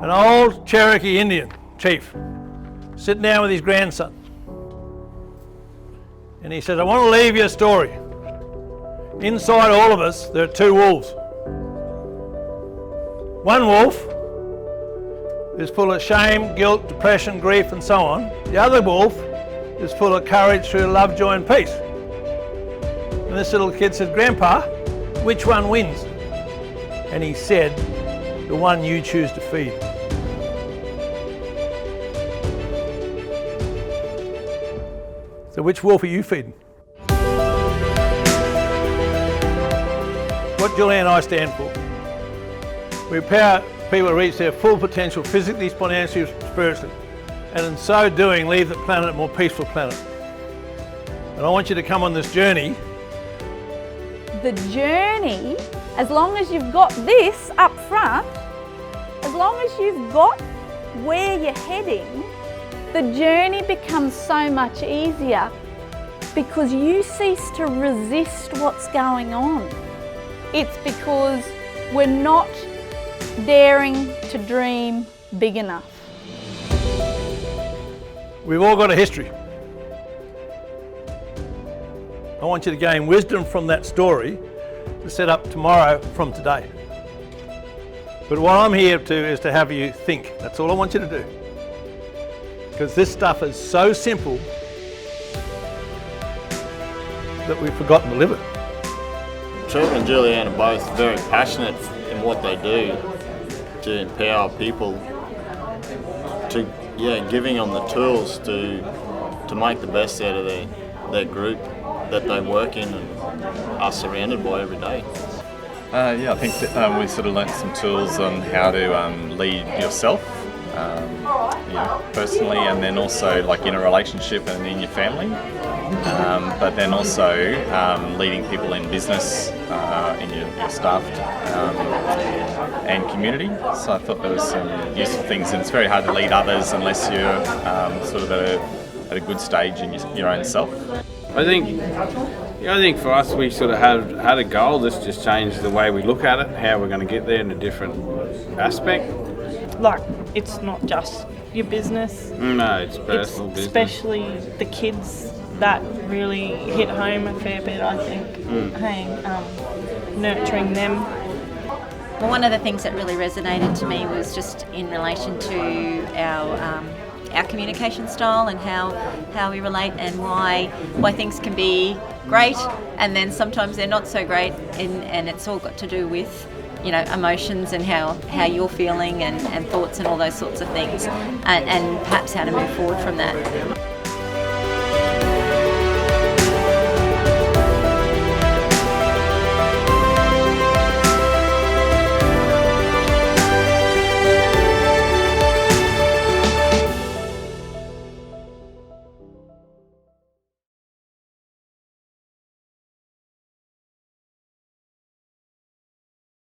An old Cherokee Indian chief sitting down with his grandson. And he says, I want to leave you a story. Inside all of us, there are two wolves. One wolf is full of shame, guilt, depression, grief, and so on. The other wolf is full of courage through love, joy, and peace. And this little kid said, Grandpa, which one wins? And he said, the one you choose to feed. So which wolf are you feeding? What Julie and I stand for, we empower people to reach their full potential physically, financially, spiritually, and in so doing leave the planet a more peaceful planet. And I want you to come on this journey. The journey, as long as you've got this up front, as long as you've got where you're heading, the journey becomes so much easier because you cease to resist what's going on. It's because we're not daring to dream big enough. We've all got a history. I want you to gain wisdom from that story to set up tomorrow from today. But what I'm here to is to have you think. That's all I want you to do. Because this stuff is so simple that we've forgotten to live it. Trevor and Julianne are both very passionate in what they do to empower people, to giving them the tools to make the best out of their group that they work in and are surrounded by every day. I think that, we sort of learnt some tools on how to lead yourself, personally, and then also like in a relationship and in your family. But then also leading people in business, in your staff and community. So I thought there was some useful things, and it's very hard to lead others unless you're sort of at a good stage in your own self. I think for us, we sort of had a goal. This just changed the way we look at it, how we're going to get there in a different aspect. Like, it's not just your business. No, it's personal business. Especially the kids that really hit home a fair bit, I think. Nurturing them. Well, one of the things that really resonated to me was just in relation to our communication style and how we relate and why things can be great and then sometimes they're not so great, and it's all got to do with emotions and how you're feeling and thoughts and all those sorts of things, and perhaps how to move forward from that.